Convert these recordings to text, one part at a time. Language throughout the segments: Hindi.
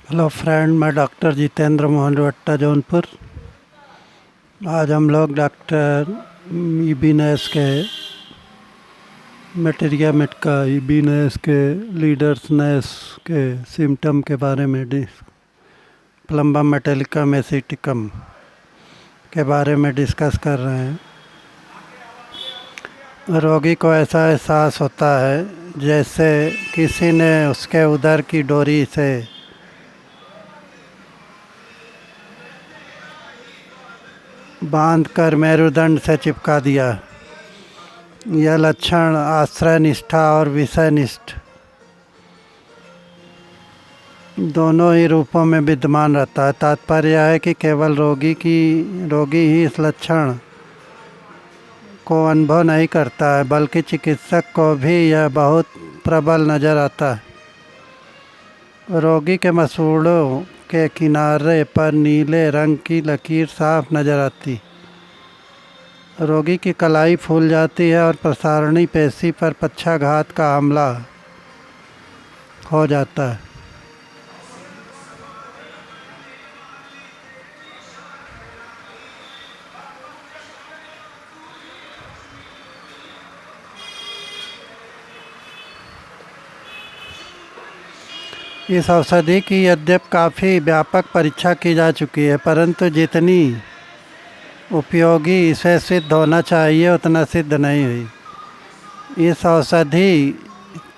हेलो फ्रेंड, मैं डॉक्टर जितेंद्र मोहन रवट्टा, जौनपुर। आज हम लोग डॉक्टर इबीनेस के मटेरिया मेटका इबीनेस के लीडर्सनेस के सिम्टम के बारे में प्लम्बम मेटेलिका मेसिटिकम के बारे में डिस्कस कर रहे हैं। रोगी को ऐसा एहसास होता है जैसे किसी ने उसके उदर की डोरी से बांधकर मेरुदंड से चिपका दिया। यह लक्षण आश्रय निष्ठा और विषय निष्ठ दोनों ही रूपों में विद्यमान रहता है। तात्पर्य यह है कि केवल रोगी ही इस लक्षण को अनुभव नहीं करता है, बल्कि चिकित्सक को भी यह बहुत प्रबल नज़र आता है। रोगी के मसूड़ों के किनारे पर नीले रंग की लकीर साफ नज़र आती। रोगी की कलाई फूल जाती है और प्रसारणी पेशी पर पक्षाघात का हमला हो जाता है। इस औषधि की यद्यपि काफ़ी व्यापक परीक्षा की जा चुकी है, परंतु जितनी उपयोगी इसे सिद्ध होना चाहिए उतना सिद्ध नहीं हुई। इस औषधि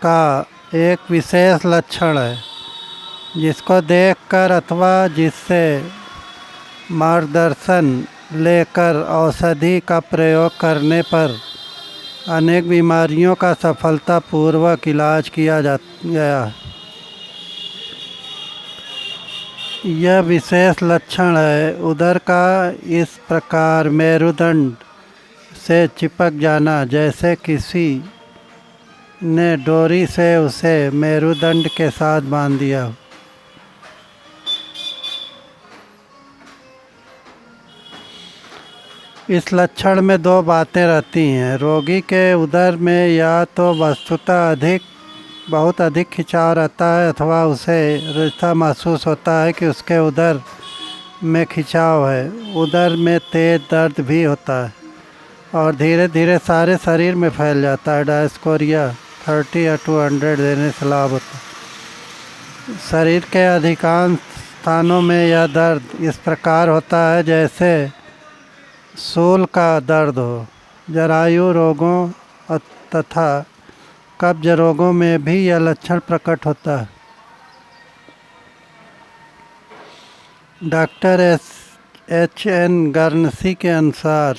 का एक विशेष लक्षण है जिसको देखकर अथवा जिससे मार्गदर्शन लेकर औषधि का प्रयोग करने पर अनेक बीमारियों का सफलतापूर्वक इलाज किया गया। यह विशेष लक्षण है उदर का इस प्रकार मेरुदंड से चिपक जाना, जैसे किसी ने डोरी से उसे मेरुदंड के साथ बांध दिया हो। इस लक्षण में दो बातें रहती हैं। रोगी के उदर में या तो वस्तुतः बहुत अधिक खिंचाव रहता है अथवा उसे ऐसा महसूस होता है कि उसके उदर में खिंचाव है। उदर में तेज दर्द भी होता है और धीरे धीरे सारे शरीर में फैल जाता है। डायस्कोरिया 30 या 200 देने से लाभ होता है। शरीर के अधिकांश स्थानों में यह दर्द इस प्रकार होता है जैसे सूल का दर्द हो। जरायु रोगों तथा कब्ज रोगों में भी यह लक्षण प्रकट होता है। Doctor H.N. गर्नसी के अनुसार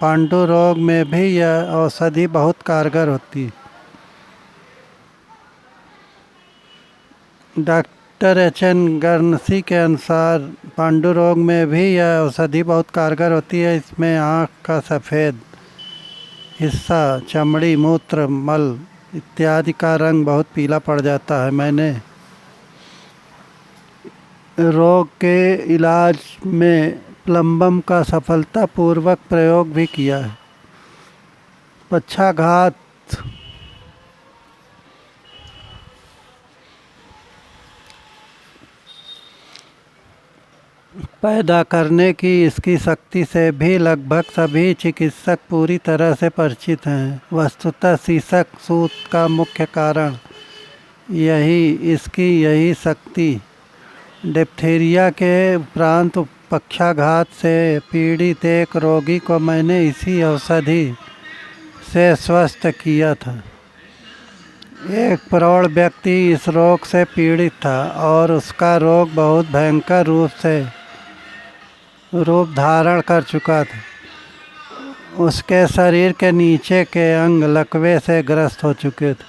पांडु रोग में भी यह औषधि बहुत कारगर होती है। Doctor H.N. गर्नसी के अनुसार पांडु रोग में भी यह औषधि बहुत कारगर होती है। इसमें आँख का सफ़ेद हिस्सा, चमड़ी, मूत्र, मल इत्यादि का रंग बहुत पीला पड़ जाता है। मैंने रोग के इलाज में प्लम्बम का सफलतापूर्वक प्रयोग भी किया है। पक्षाघात पैदा करने की इसकी शक्ति से भी लगभग सभी चिकित्सक पूरी तरह से परिचित हैं। वस्तुतः शीर्षक सूत का मुख्य कारण यही शक्ति डिप्थीरिया के उपरांत पक्षाघात से पीड़ित एक रोगी को मैंने इसी औषधि से स्वस्थ किया था। एक प्रौढ़ व्यक्ति इस रोग से पीड़ित था और उसका रोग बहुत भयंकर रूप धारण कर चुका था। उसके शरीर के नीचे के अंग लकवे से ग्रस्त हो चुके थे।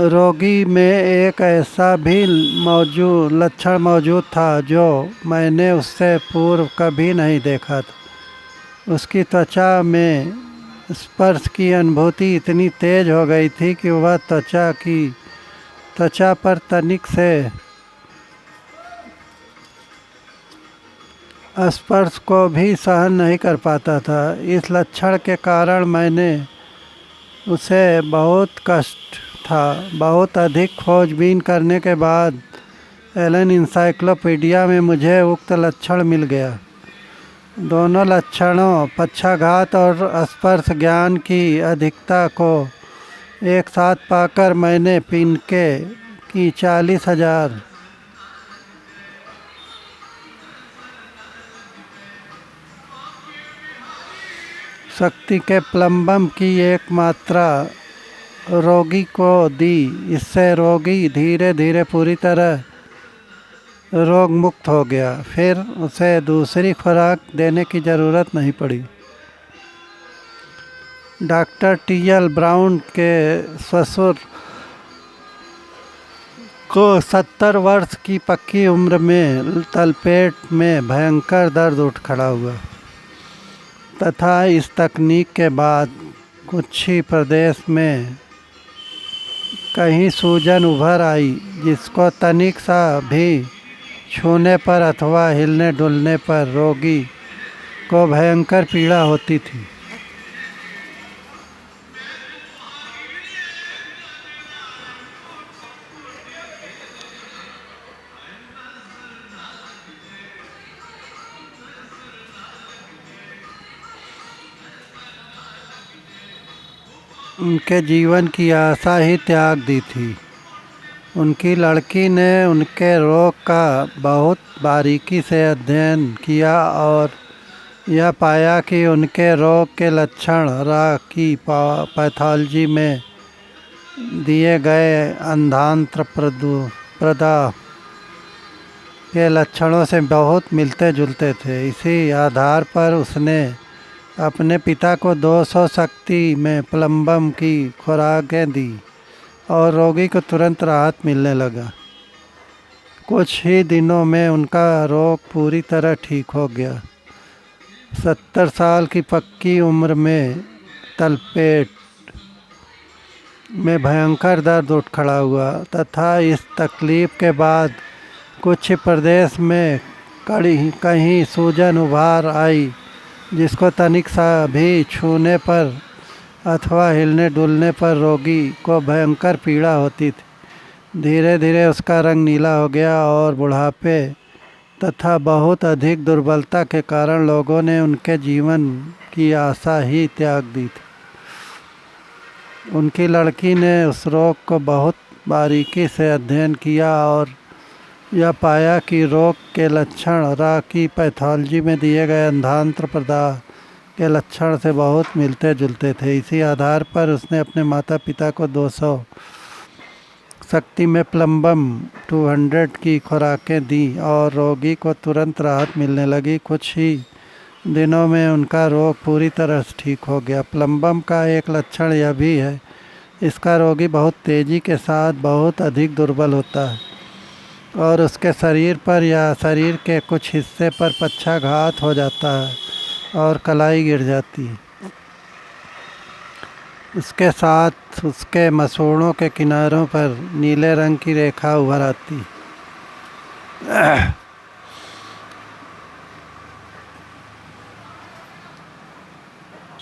रोगी में एक ऐसा भी लक्षण मौजूद था जो मैंने उससे पूर्व कभी नहीं देखा था। उसकी त्वचा में स्पर्श की अनुभूति इतनी तेज हो गई थी कि वह त्वचा पर तनिक से स्पर्श को भी सहन नहीं कर पाता था। इस लक्षण के कारण मैंने उसे बहुत कष्ट था। बहुत अधिक खोजबीन करने के बाद एलन इंसाइक्लोपीडिया में मुझे उक्त लक्षण मिल गया। दोनों लक्षणों पक्षाघात और स्पर्श ज्ञान की अधिकता को एक साथ पाकर मैंने पिनके की 40,000 शक्ति के प्लम्बम की एक मात्रा रोगी को दी। इससे रोगी धीरे धीरे पूरी तरह रोग मुक्त हो गया। फिर उसे दूसरी खुराक देने की ज़रूरत नहीं पड़ी। डॉक्टर टी.एल. ब्राउन के ससुर को 70 वर्ष की पक्की उम्र में तलपेट में भयंकर दर्द उठ खड़ा हुआ तथा इस तकनीक के बाद कुछ ही प्रदेश में कहीं सूजन उभर आई, जिसको तनिक सा भी छूने पर अथवा हिलने डुलने पर रोगी को भयंकर पीड़ा होती थी। उनके जीवन की आशा ही त्याग दी थी। उनकी लड़की ने उनके रोग का बहुत बारीकी से अध्ययन किया और यह पाया कि उनके रोग के लक्षण रा की पैथोलॉजी में दिए गए अंधांत्र प्रदाह के लक्षणों से बहुत मिलते जुलते थे। इसी आधार पर उसने अपने पिता को 200 शक्ति में प्लम्बम की खुराकें दी और रोगी को तुरंत राहत मिलने लगा। कुछ ही दिनों में उनका रोग पूरी तरह ठीक हो गया। 70 साल की पक्की उम्र में तलपेट में भयंकर दर्द उठ खड़ा हुआ तथा इस तकलीफ के बाद कुछ प्रदेश में कहीं सूजन उभार आई, जिसको तनिक सा भी छूने पर अथवा हिलने डुलने पर रोगी को भयंकर पीड़ा होती थी। धीरे धीरे उसका रंग नीला हो गया और बुढ़ापे तथा बहुत अधिक दुर्बलता के कारण लोगों ने उनके जीवन की आशा ही त्याग दी थी। उनकी लड़की ने उस रोग को बहुत बारीकी से अध्ययन किया और यह पाया कि रोग के लक्षण रा की पैथोलॉजी में दिए गए अंधांत्र प्रदाह के लक्षण से बहुत मिलते जुलते थे। इसी आधार पर उसने अपने माता पिता को 200 शक्ति में प्लम्बम 200 की खुराकें दी और रोगी को तुरंत राहत मिलने लगी। कुछ ही दिनों में उनका रोग पूरी तरह से ठीक हो गया। प्लम्बम का एक लक्षण यह भी है, इसका रोगी बहुत तेज़ी के साथ बहुत अधिक दुर्बल होता है और उसके शरीर पर या शरीर के कुछ हिस्से पर पक्षाघात हो जाता है और कलाई गिर जाती है। इसके साथ उसके मसूड़ों के किनारों पर नीले रंग की रेखा उभर आती है।